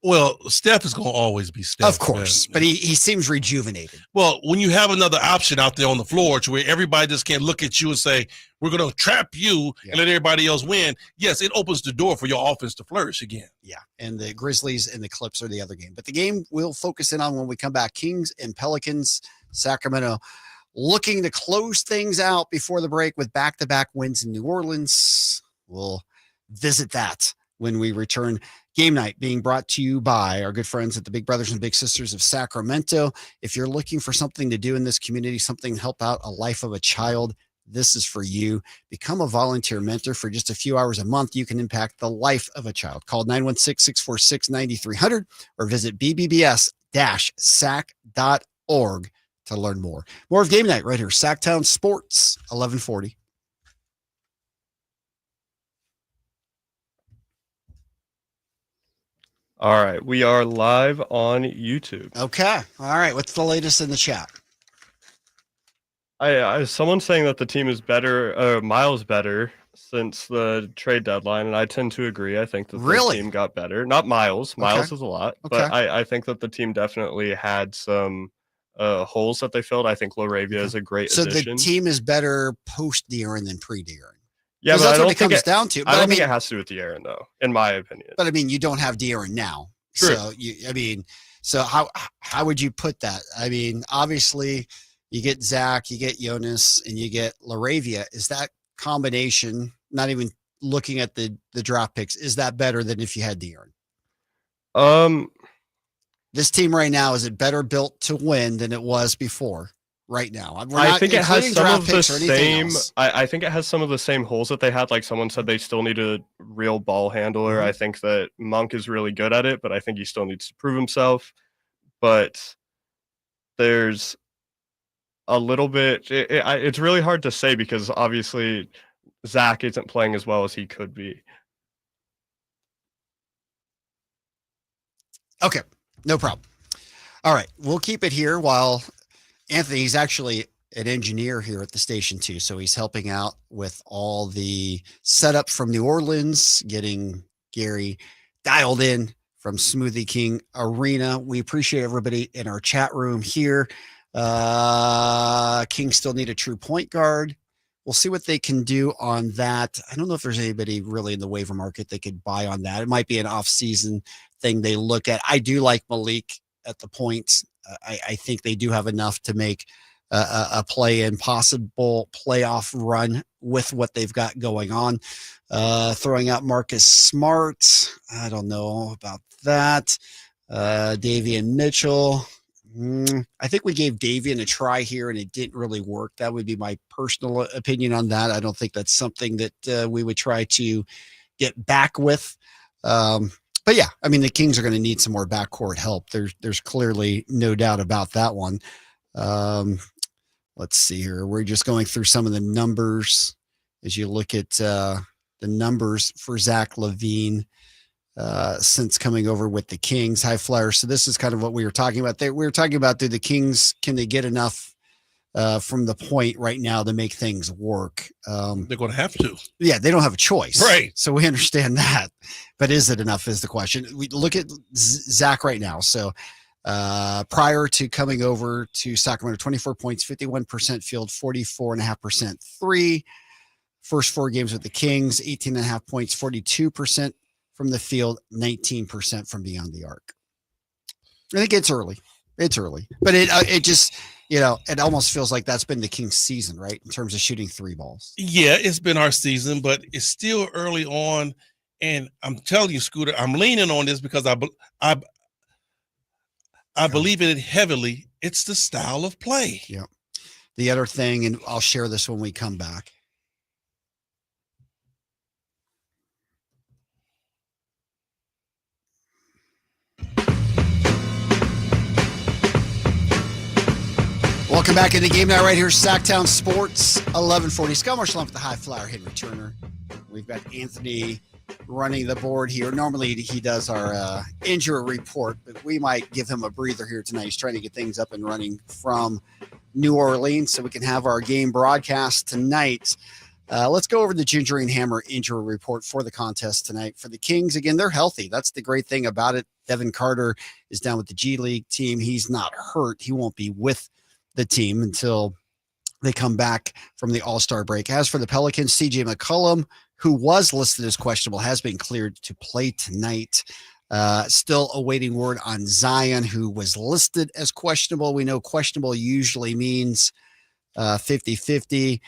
Well, Steph is going to always be Steph. Of course, but he seems rejuvenated. Well, when you have another option out there on the floor to where everybody just can't look at you and say, we're going to trap you and let everybody else win, yes, it opens the door for your offense to flourish again. Yeah, and the Grizzlies and the Clips are the other game. But the game we'll focus in on when we come back, Kings and Pelicans, Sacramento, looking to close things out before the break with back-to-back wins in New Orleans. We'll visit that when we return. Game night being brought to you by our good friends at the Big Brothers and Big Sisters of Sacramento. If you're looking for something to do in this community, something to help out a life of a child, this is for you. Become a volunteer mentor for just a few hours a month. You can impact the life of a child. Call 916-646-9300 or visit bbbs-sac.org to learn more. More of Game Night right here. Sacktown Sports, 1140. All right, we are live on YouTube. Okay. All right. What's the latest in the chat? Someone's saying that the team is better, Miles better since the trade deadline, and I tend to agree. I think that the team got better. Not Miles. Miles is a lot, but I think that the team definitely had some holes that they filled. I think Laravia is a great addition. So the team is better post De'Aaron than pre De'Aaron. Yeah, but that's what it comes down to. But I don't think it has to do with De'Aaron, though, in my opinion. But I mean, you don't have De'Aaron now. True. So how would you put that? I mean, obviously you get Zach, you get Jonas, and you get Laravia. Is that combination, not even looking at the draft picks, is that better than if you had De'Aaron? This team right now, is it better built to win than it was before? Right now, I think it has some of the same. I think it has some of the same holes that they had. Like someone said, they still need a real ball handler. Mm-hmm. I think that Monk is really good at it, but I think he still needs to prove himself. But there's a little bit. It's really hard to say because obviously Zach isn't playing as well as he could be. Okay, no problem. All right, we'll keep it here while Anthony's actually an engineer here at the station too. So he's helping out with all the setup from New Orleans, getting Gary dialed in from Smoothie King Arena. We appreciate everybody in our chat room here. Kings still need a true point guard. We'll see what they can do on that. I don't know if there's anybody really in the waiver market they could buy on that. It might be an off-season thing they look at. I do like Malik at the point. I think they do have enough to make a play-in possible playoff run with what they've got going on. Throwing out Marcus Smart. I don't know about that. Davian Mitchell. I think we gave Davian a try here and it didn't really work. That would be my personal opinion on that. I don't think that's something that we would try to get back with. But yeah, I mean, the Kings are going to need some more backcourt help. There's clearly no doubt about that one. Let's see here. We're just going through some of the numbers as you look at the numbers for Zach LaVine since coming over with the Kings. High Flyers. So this is kind of what we were talking about. We were talking about, do the Kings, can they get enough from the point right now to make things work? They're going to have to. Yeah, they don't have a choice. Right. So we understand that. But is it enough is the question. We look at Zach right now. So prior to coming over to Sacramento, 24 points, 51% field, 44.5% three. First 4 games with the Kings, 18.5 points, 42% from the field, 19% from beyond the arc. I think it's early. It's early. But it just, it almost feels like that's been the Kings season, right? In terms of shooting 3 balls. Yeah, it's been our season, but it's still early on. And I'm telling you, Scooter, I'm leaning on this because I believe in it heavily. It's the style of play. Yeah. The other thing, and I'll share this when we come back. Welcome back into Game Night right here, Sacktown Sports, 1140. Scott Marsh with the High Flyer, Henry Turner. We've got Anthony running the board here. Normally he does our injury report, but we might give him a breather here tonight. He's trying to get things up and running from New Orleans so we can have our game broadcast tonight. Let's go over the Ginger and Hammer injury report for the contest tonight. For the Kings, again, they're healthy. That's the great thing about it. Devin Carter is down with the G League team. He's not hurt. He won't be with the team until they come back from the All-Star break. As for the Pelicans, CJ McCollum, who was listed as questionable, has been cleared to play tonight. Still awaiting word on Zion, who was listed as questionable. We know questionable usually means 50-50.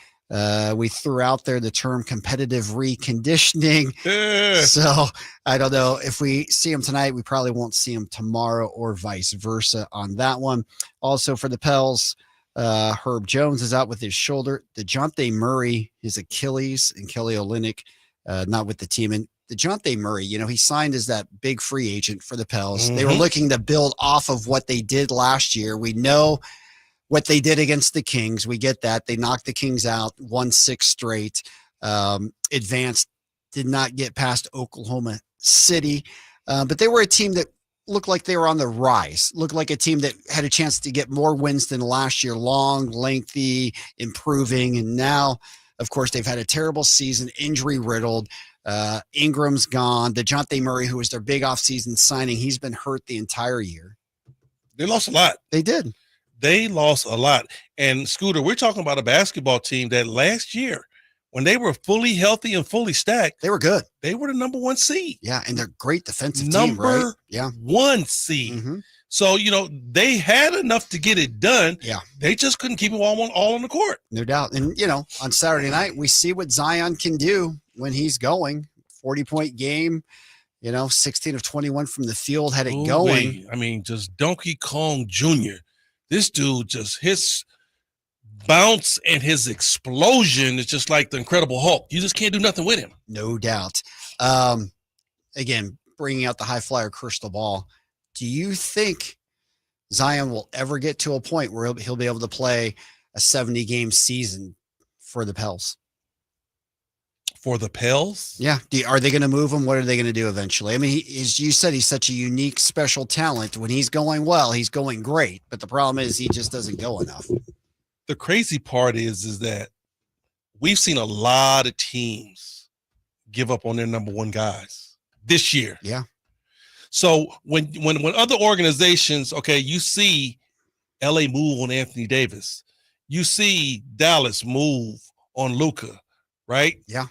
We threw out there the term competitive reconditioning. So I don't know if we see him tonight, we probably won't see him tomorrow or vice versa on that one. Also for the Pels, Herb Jones is out with his shoulder. DeJounte Murray, his Achilles, and Kelly Olynyk not with the team. And DeJounte Murray, he signed as that big free agent for the Pels. They were looking to build off of what they did last year. We know what they did against the Kings. We get that. They knocked the Kings out, won 6 straight, advanced, did not get past Oklahoma City. But they were a team that looked like they were on the rise, looked like a team that had a chance to get more wins than last year, long, lengthy, improving. And now, of course, they've had a terrible season, injury riddled. Ingram's gone. DeJounte Murray, who was their big offseason signing, he's been hurt the entire year. They lost a lot. They did. They lost a lot. And Scooter, we're talking about a basketball team that last year, when they were fully healthy and fully stacked, they were good. They were the number 1 seed. Yeah, and they're great defensive team, right? Number 1 seed. So, they had enough to get it done. Yeah. They just couldn't keep it all on the court. No doubt. And, on Saturday night, we see what Zion can do when he's going. 40-point game, 16 of 21 from the field, had it going. I mean, just Donkey Kong Jr. This dude, just his bounce and his explosion is just like the Incredible Hulk. You just can't do nothing with him. No doubt. Again, bringing out the high flyer crystal ball, do you think Zion will ever get to a point where he'll be able to play a 70-game season for the Pels? For the Pels? Yeah. Are they going to move him? What are they going to do eventually? I mean, as you said, he's such a unique, special talent. When he's going well, he's going great. But the problem is he just doesn't go enough. The crazy part is that we've seen a lot of teams give up on their number 1 guys this year. Yeah. So when other organizations, you see LA move on Anthony Davis, you see Dallas move on Luka, right? Yeah.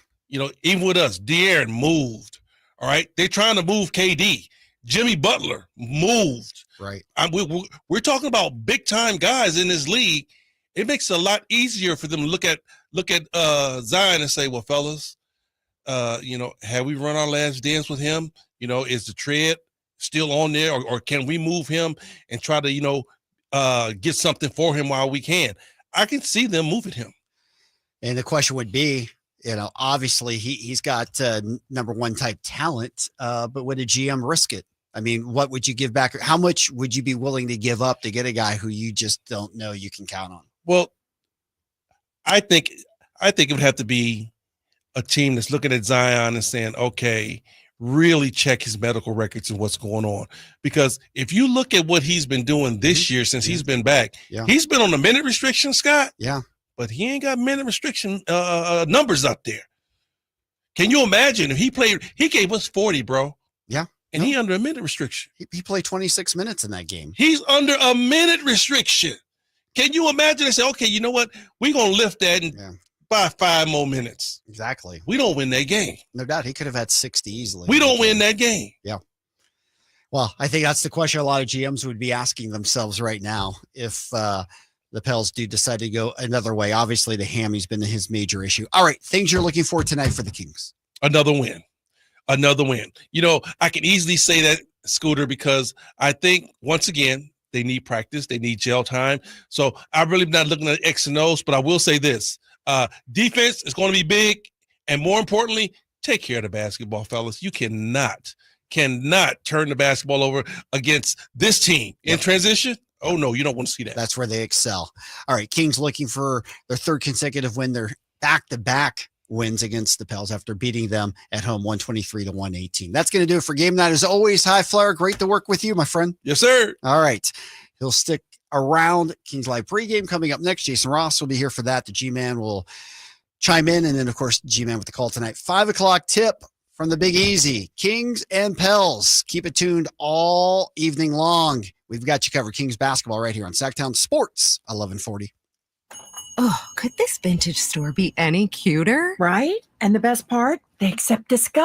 Even with us, De'Aaron moved. All right. They're trying to move KD. Jimmy Butler moved. Right. We're talking about big time guys in this league. It makes it a lot easier for them to look at Zion and say, well, fellas, have we run our last dance with him? Is the tread still on there, or can we move him and try to, get something for him while we can? I can see them moving him. And the question would be, obviously he's got number 1 type talent, but would a GM risk it? I mean, what would you give back? How much would you be willing to give up to get a guy who you just don't know you can count on? Well, I think it would have to be a team that's looking at Zion and saying, okay, really check his medical records and what's going on. Because if you look at what he's been doing this year since he's been back, he's been on a minute restriction, Scott. Yeah. But he ain't got minute restriction numbers up there. Can you imagine if he played? He gave us 40, bro. Yeah. And he under a minute restriction. He played 26 minutes in that game. He's under a minute restriction. Can you imagine? They say, okay, you know what? We're going to lift that and by 5 more minutes. Exactly. We don't win that game. No doubt. He could have had 60 easily. We don't win that game. Yeah. Well, I think that's the question a lot of GMs would be asking themselves right now if the Pels do decide to go another way. Obviously, the hammy's been his major issue. All right, things you're looking for tonight for the Kings. Another win. I can easily say that, Scooter, because I think, once again, they need practice. They need gel time. So I'm really not looking at X and O's, but I will say this. Defense is going to be big. And more importantly, take care of the basketball, fellas. You cannot turn the basketball over against this team in transition. Oh, no, you don't want to see that. That's where they excel. All right, Kings looking for their 3rd consecutive win. Their back-to-back wins against the Pels after beating them at home 123-118. That's going to do it for game night. As always, High Flyer, great to work with you, my friend. Yes, sir. All right. He'll stick around. Kings Live pregame coming up next. Jason Ross will be here for that. The G-Man will chime in. And then, of course, G-Man with the call tonight. 5 o'clock tip from the Big Easy, Kings and Pels. Keep it tuned all evening long. We've got you covered. Kings basketball right here on Sacktown Sports 1140. Oh, could this vintage store be any cuter? Right? And the best part, they accept disguise.